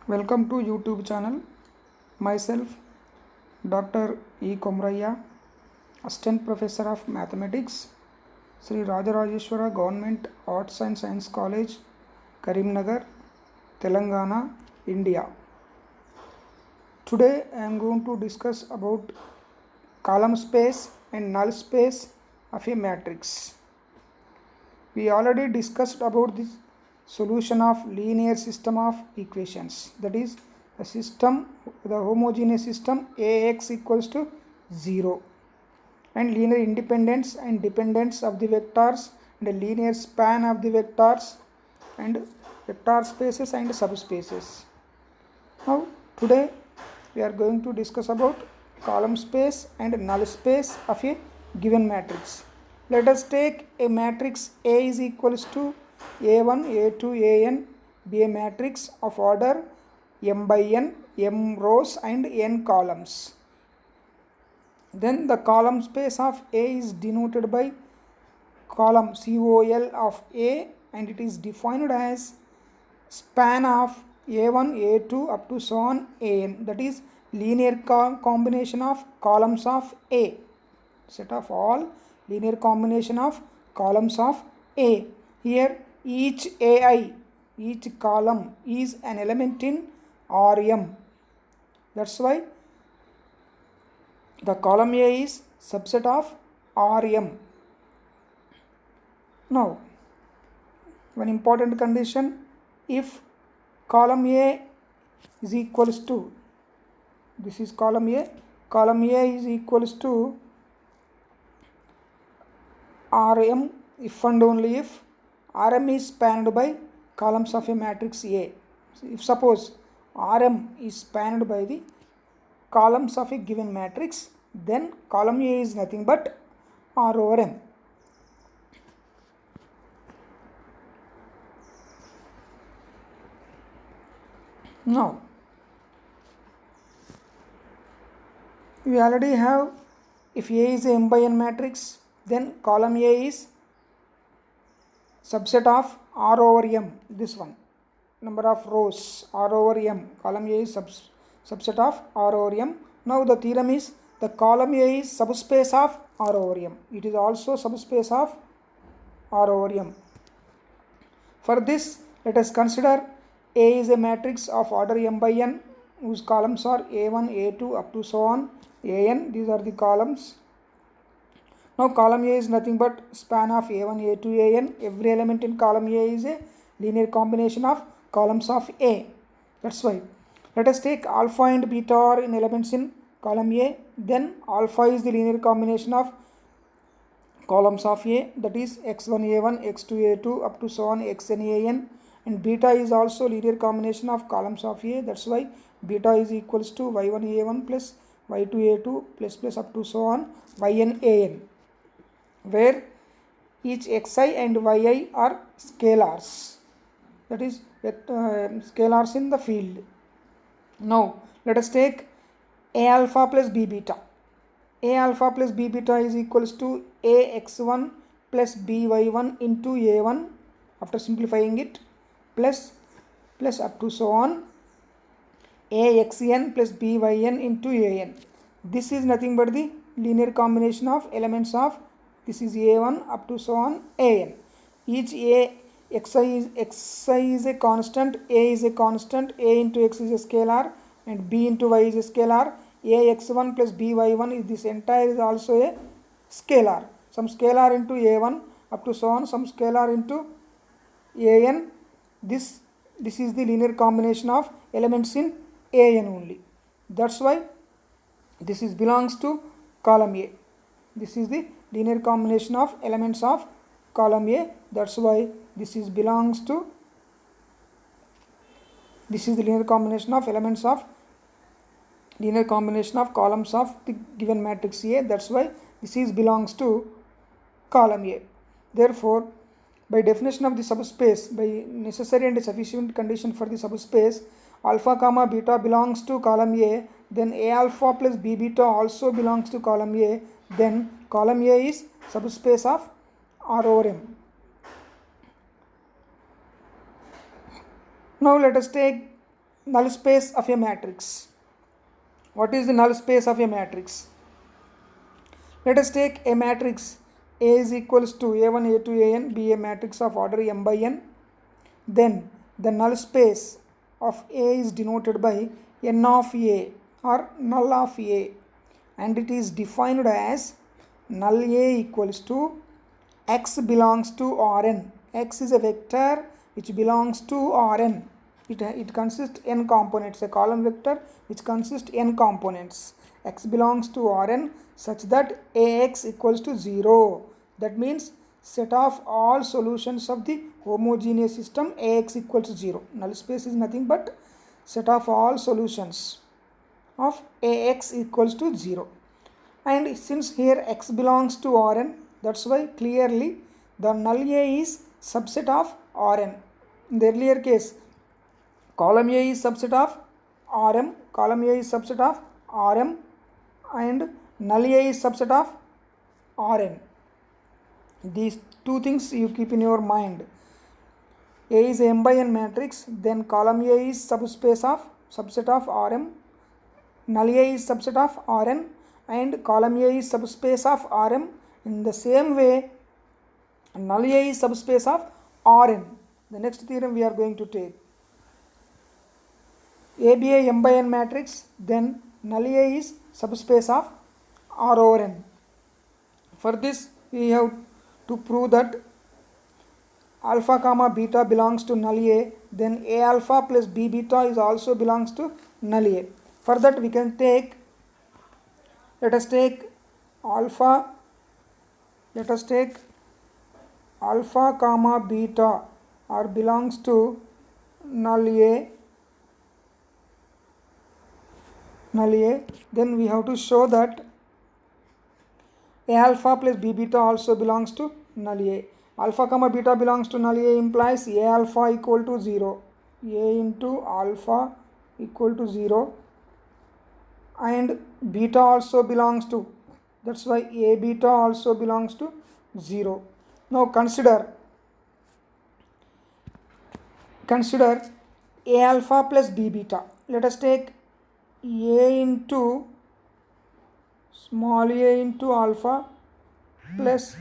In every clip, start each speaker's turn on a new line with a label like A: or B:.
A: Welcome to YouTube channel. Myself, Dr. E. Komraya, Assistant Professor of Mathematics, Sri Rajarajeshwara Government Arts and Science College, Karimnagar, Telangana, India. Today I am going to discuss about column space and null space of a matrix. We already discussed about this solution of linear system of equations, that is the homogeneous system Ax equals to 0, and linear independence and dependence of the vectors, and a linear span of the vectors, and vector spaces and subspaces. Now today we are going to discuss about column space and null space of a given matrix. Let us take a matrix A is equals to A1, A2, An be a matrix of order m by n, m rows and n columns. Then the column space of A is denoted by column COL of A, and it is defined as span of A1, A2 up to so on An, that is linear combination of columns of A, set of all linear combination of columns of A. Here each AI, each column is an element in Rm. That's why the column A is subset of Rm. Now, one important condition: if column A is equals to, this is column A is equals to Rm if and only if Rm is spanned by columns of a matrix A. If suppose Rm is spanned by the columns of a given matrix, then column A is nothing but R over M. Now, we already have, if A is a m by n matrix, then column A is subset of R over M, this one, number of rows R over M, column A is subset of R over M. Now the theorem is the column A is subspace of R over M, it is also subspace of R over M. For this, let us consider A is a matrix of order m by n whose columns are A1, A2 up to so on An, these are the columns. Now column A is nothing but span of A1, A2, An. Every element in column A is a linear combination of columns of A. That's why let us take alpha and beta are in elements in column A. Then alpha is the linear combination of columns of A, that is x1 A1, x2 A2 up to so on xn An, and beta is also linear combination of columns of A. That's why beta is equals to y1 A1 plus y2 A2 plus up to so on yn An, where each xi and yi are scalars, that is scalars in the field. Now let us take A alpha plus B beta. A alpha plus B beta is equals to A x1 plus B y1 into A1 after simplifying it, plus up to so on A xn plus B yn into An. This is nothing but the linear combination of elements of, this is A1 up to so on An. Each A xi is a constant, A is a constant, A into x is a scalar, and B into y is a scalar. A x1 plus B y1 is, this entire is also a scalar. Some scalar into A1 up to so on, some scalar into An. This is the linear combination of elements in An only. That's why this is belongs to column A. This is the linear combination of elements of column A. That's why this is belongs to, this is the linear combination of elements of, linear combination of columns of the given matrix A. That's why this is belongs to column A. Therefore, by definition of the subspace, by necessary and sufficient condition for the subspace, alpha comma beta belongs to column A, then A alpha plus B beta also belongs to column A, then column A is subspace of R over M. Now let us take null space of a matrix. What is the null space of a matrix? Let us take a matrix A is equals to A1, A2, An be a matrix of order m by n. Then the null space of A is denoted by n of A or null of A, and it is defined as null A equals to x belongs to Rn. X is a vector which belongs to Rn. It consists n components, a column vector which consists n components. X belongs to Rn such that Ax equals to 0. That means set of all solutions of the homogeneous system Ax equals to 0. Null space is nothing but set of all solutions of Ax equals to 0. And since here x belongs to Rn, that's why clearly the null A is subset of Rn. In the earlier case, column A is subset of Rm, column A is subset of Rm, and null A is subset of Rn. These two things you keep in your mind. A is a m by n matrix, then column A is subset of Rm, null A is subset of Rn, and column A is subspace of Rm. In the same way, null A is subspace of Rn. The next theorem we are going to take. A be a m by n matrix, then null A is subspace of R over n. For this, we have to prove that alpha comma beta belongs to null A, then A alpha plus B beta is also belongs to null A. For that, we can take, let us take alpha comma beta or belongs to null A, then we have to show that A alpha plus B beta also belongs to null A. Alpha comma beta belongs to null A implies A alpha equal to 0. A into alpha equal to 0, and beta also belongs to, that's why A beta also belongs to 0. Now consider A alpha plus B beta. Let us take A into small a into alpha plus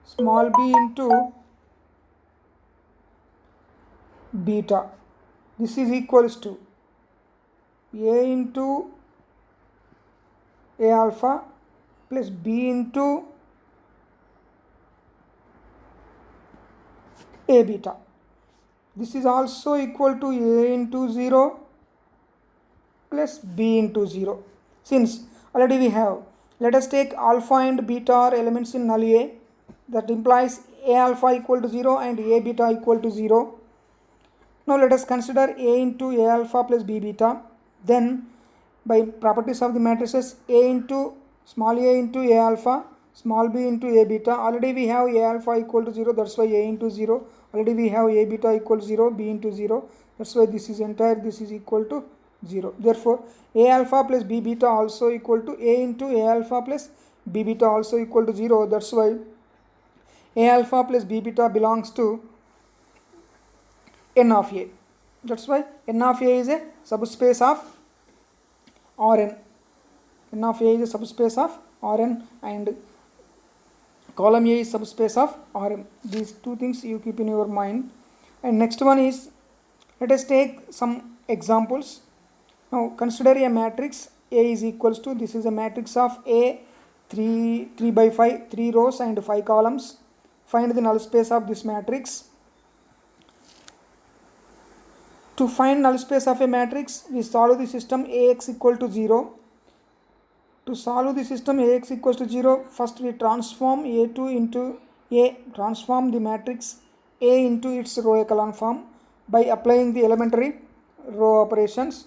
A: small b into beta. This is equals to A into A alpha plus B into A beta. This is also equal to A into 0 plus B into 0. Since already we have, let us take alpha and beta are elements in null A. That implies A alpha equal to 0 and A beta equal to 0. Now let us consider A into A alpha plus B beta. Then by properties of the matrices, A into small a into A alpha, small b into A beta. Already we have A alpha equal to 0, that's why A into 0. Already we have A beta equal to 0, B into 0. That's why this is equal to 0. Therefore, A alpha plus B beta also equal to A into A alpha plus B beta also equal to 0. That's why A alpha plus B beta belongs to n of A. That's why n of A is a subspace of Rn. N of A is a subspace of Rn and column A is subspace of Rm. These two things you keep in your mind. And next one is, let us take some examples. Now consider a matrix A is equals to, this is a matrix of A, 3 by 5, 3 rows and 5 columns. Find the null space of this matrix. To find null space of a matrix, we solve the system Ax equal to 0. To solve the system Ax equals to 0, first we transform A2 into A, transform the matrix A into its row echelon form by applying the elementary row operations.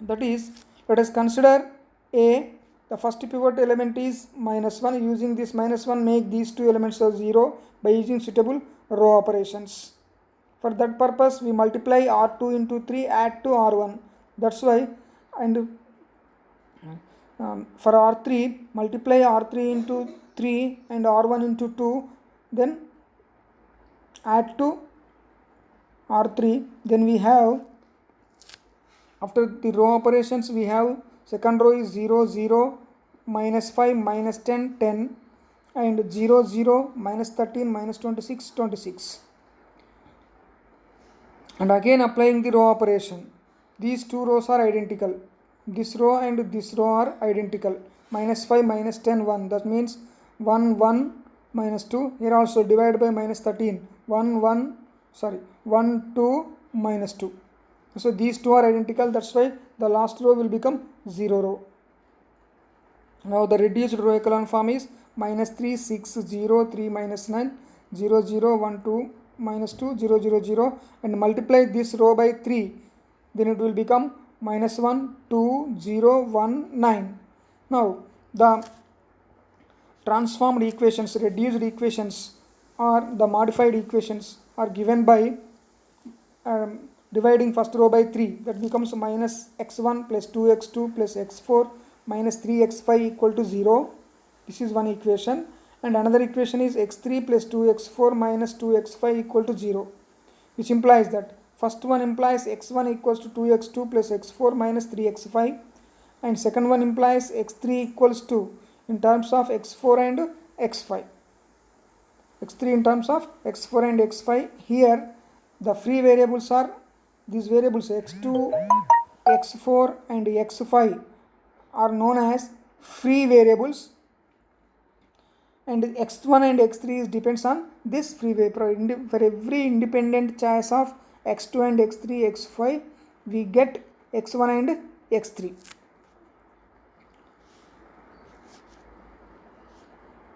A: That is, let us consider A, the first pivot element is -1. Using this -1, make these two elements of 0 by using suitable row operations. For that purpose, we multiply R2 into 3, add to R1. That's why, and for R3, multiply R3 into 3 and R1 into 2, then add to R3. Then we have, after the row operations, we have second row is 0 0 minus 5 minus 10 10 and 0 0 minus 13 minus 26 26, and again applying the row operation. These two rows are identical. This row and this row are identical. Minus 5 minus 10 1, that means 1 1 minus 2. Here also divided by minus 13, 1 2 minus 2. So these two are identical, that's why the last row will become 0 row. Now the reduced row echelon form is minus 3 6 0 3 minus 9 0 0 1 2 minus 2 0 0 0, and multiply this row by 3, then it will become minus 1 2 0 1 9. Now the transformed equations, reduced equations, or the modified equations are given by dividing first row by 3, that becomes minus x1 plus 2x2 plus x4 minus 3x5 equal to 0. This is one equation, and another equation is x3 plus 2x4 minus 2x5 equal to 0, which implies that first one implies x1 equals to 2x2 plus x4 minus 3x5, and second one implies x3 equals to, in terms of x4 and x5, x3 in terms of x4 and x5. Here the free variables are these variables x2, x4 and x5 are known as free variables, and x1 and x3 depends on this free variable. For every independent choice of x2 and x3 x5, we get x1 and x3.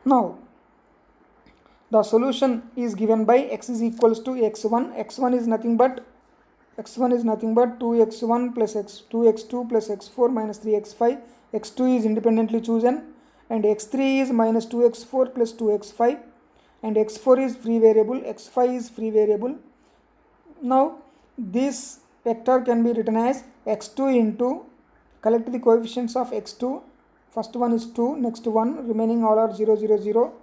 A: Now the solution is given by x is equals to x1. x1 is nothing but 2x1 plus 2x2 plus x4 minus 3x5. x2 is independently chosen, and x3 is minus 2x4 plus 2x5, and x4 is free variable, x5 is free variable. Now this vector can be written as x2 into, collect the coefficients of x2, first one is 2, next 1, remaining all are 0 0 0,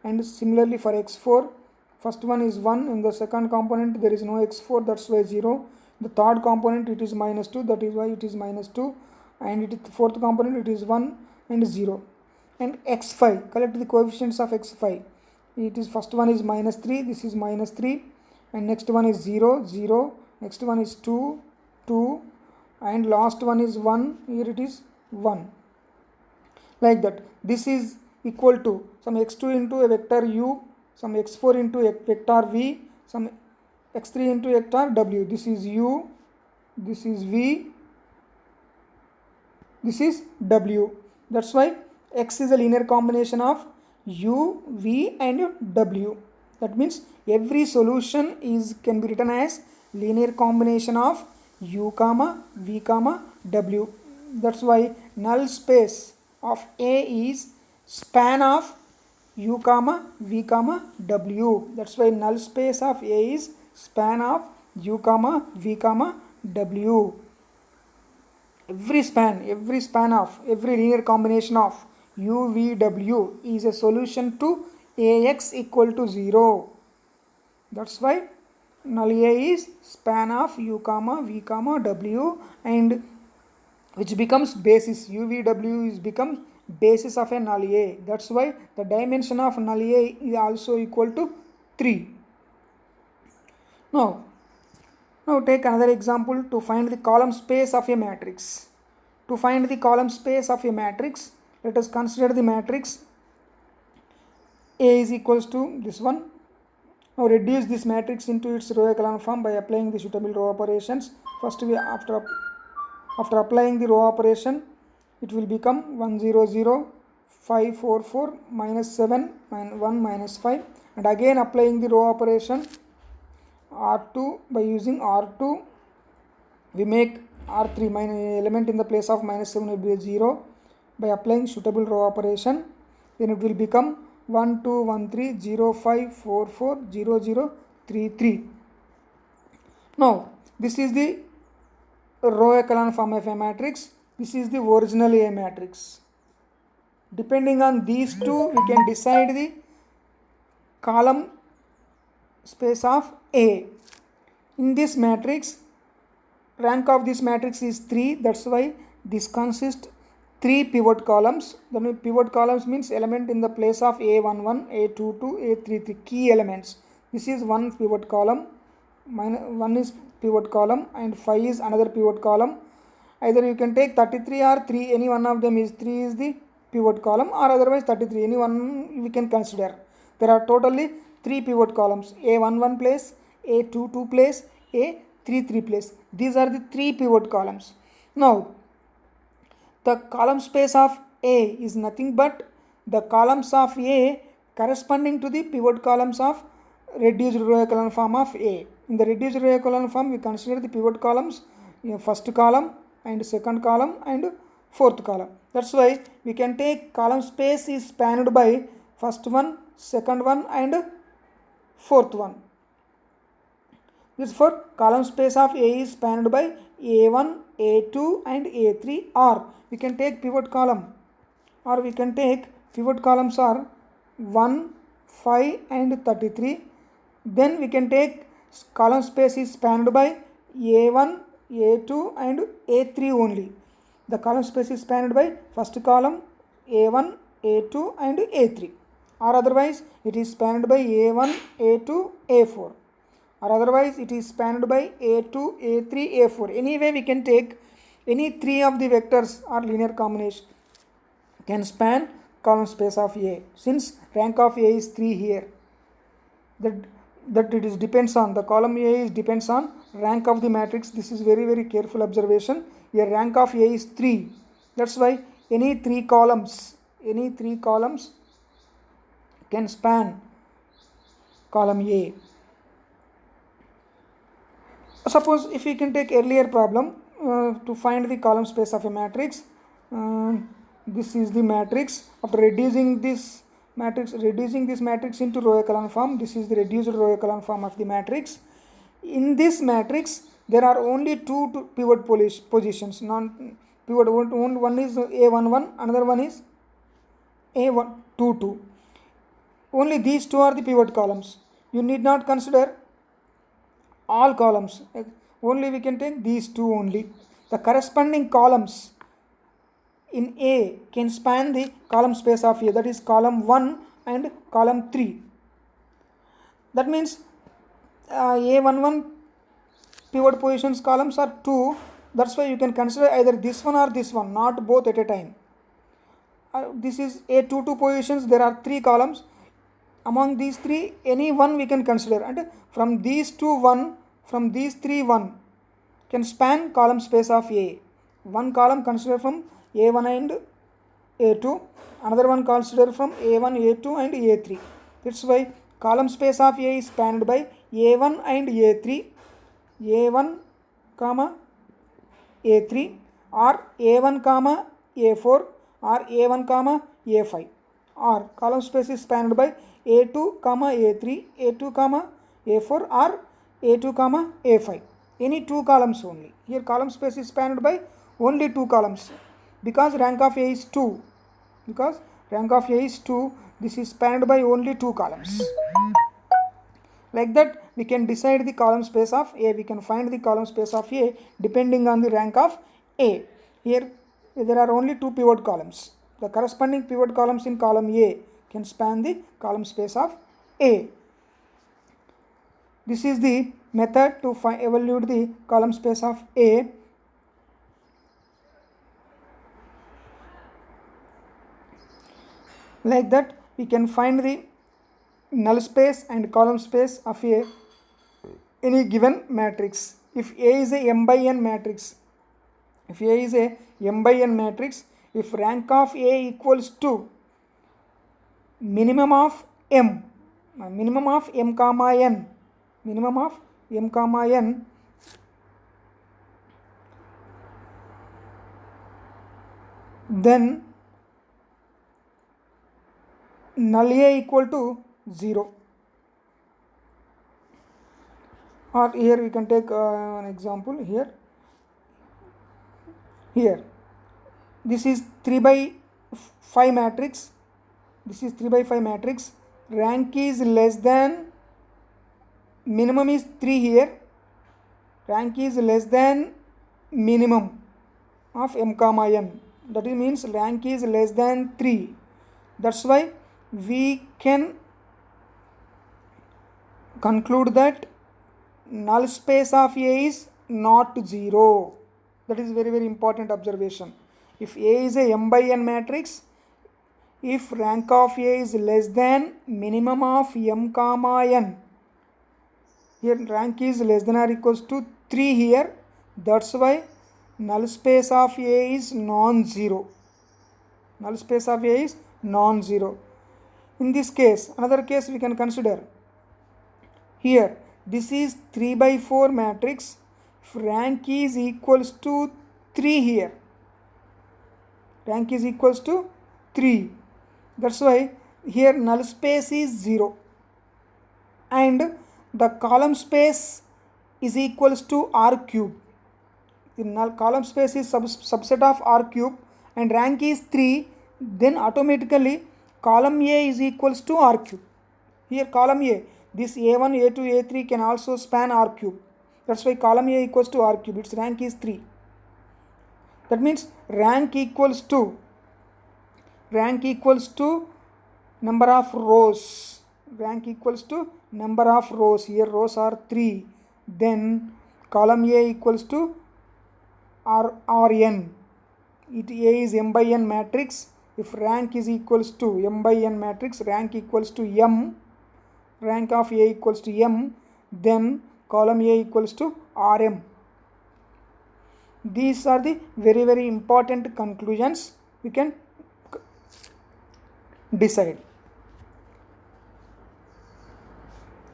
A: and similarly for x4, first one is 1, in the second component there is no x4, that's why 0, the third component it is minus 2, that is why it is minus 2, and it is the fourth component it is 1 and 0. And x5, collect the coefficients of x5, it is first one is minus 3, this is minus 3, and next one is 0 0, next one is 2 2, and last one is 1, here it is 1, like that. This is equal to some x2 into a vector u, some x4 into a vector v, some x3 into vector w. This is u, this is v, this is w. That's why x is a linear combination of u, v and w. That means every solution can be written as linear combination of u comma v comma w. That's why null space of A is span of u comma v comma w. That's why null space of A is span of u comma v comma w. Every span of every linear combination of u v w is a solution to Ax equal to 0. That's why null A is span of u comma v comma w, and which becomes basis, u v w is becomes basis of a null A. That's why the dimension of null A is also equal to 3. Now take another example to find the column space of a matrix. To find the column space of a matrix, let us consider the matrix A is equals to this one. Now reduce this matrix into its row echelon form by applying the suitable row operations. First, after applying the row operation, it will become 1 0 0 5 4 4 minus 7 1 minus 5, and again applying the row operation R2, by using R2 we make R3 element in the place of minus 7 will be 0. By applying suitable row operation, then it will become 1 2 1 3 0 5 4 4 0 0 3 3. Now this is the row echelon form of a matrix. This is the original A matrix. Depending on these two, we can decide the column space of A. In this matrix, rank of this matrix is 3. That's why this consists 3 pivot columns. The pivot columns means element in the place of A11, A22, A33, key elements. This is one pivot column, one is pivot column, and 5 is another pivot column. Either you can take 33 or 3, any one of them is 3 is the pivot column, or otherwise 33, any one we can consider. There are totally 3 pivot columns, A11 place, A22 place, A33 place. These are the 3 pivot columns. Now, the column space of A is nothing but the columns of A corresponding to the pivot columns of reduced row echelon form of A. In the reduced row echelon form, we consider the pivot columns, first column and second column and fourth column. That's why we can take column space is spanned by first one, second one and fourth one. This for column space of A is spanned by A1, A2 and A3, or we can take pivot column, or we can take pivot columns are 1, 5 and 33. Then we can take column space is spanned by A1, A2 and A3 only. The column space is spanned by first column A1, A2 and A3, or otherwise it is spanned by A1, A2, A4, or otherwise it is spanned by A2, A3, A4. Anyway, we can take any 3 of the vectors or linear combination can span column space of A. Since rank of A is 3 here, that it is depends on the column A is depends on rank of the matrix. This is very careful observation. Here rank of A is 3. That's why any 3 columns can span column A. Suppose if we can take earlier problem to find the column space of a matrix. This is the matrix. After reducing this matrix into row echelon form, this is the reduced row echelon form of the matrix. In this matrix, there are only 2 pivot positions. Non-pivot, one is A11, another one is A22. Only these 2 are the pivot columns. You need not consider all columns. Only we can take these 2 only. The corresponding columns in A can span the column space of A, that is column 1 and column 3. That means A11 pivot positions columns are 2. That's why you can consider either this one or this one, not both at a time. This is A22 positions, there are 3 columns. Among these 3, any one we can consider, and from these 2 1, from these 3 1 can span column space of A. One column consider from A1 and A2, another one consider from A1, A2 and A3. That's why column space of A is spanned by A1 and A3, A1 comma A3, or A1 comma A4, or A1 comma A5, or column space is spanned by A2 comma A3, A2 comma A4, or A2 comma A5. Any 2 columns only. Here column space is spanned by only 2 columns. Because rank of A is 2. This is spanned by only 2 columns. Like that, we can decide the column space of A. We can find the column space of A depending on the rank of A. Here there are only 2 pivot columns. The corresponding pivot columns in column A can span the column space of A. This is the method to evaluate the column space of A. Like that, we can find the null space and column space of any given matrix. If A is a m by n matrix, if rank of A equals to minimum of m comma n, then null A equal to 0. Or here we can take an example here. This is 3 by 5 matrix. Rank is less than, minimum is 3 here, rank is less than minimum of m comma n, that means rank is less than 3. That's why we can conclude that null space of A is not 0. That is very very important observation. If A is a m by n matrix, if rank of A is less than minimum of m comma n, here rank is less than or equals to 3 here, that's why null space of A is non-zero. Null space of A is non-zero. In this case, another case we can consider. Here this is 3 by 4 matrix. If rank is equals to 3 here, rank is equals to 3, that's why here null space is 0 and the column space is equals to R cube. The null column space is subset of R cube and rank is 3, then automatically column A is equals to R cube. Here column A, this A1, A2, A3 can also span R cube. That's why column A equals to R cube. Its rank is 3. That means rank equals to number of rows. Rank equals to number of rows. Here rows are 3. Then column A equals to Rn. A is m by n matrix. If rank is equals to m by n matrix, rank equals to m, rank of A equals to m, then column A equals to Rm. These are the very very important conclusions we can decide.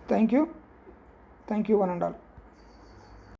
A: Thank you one and all.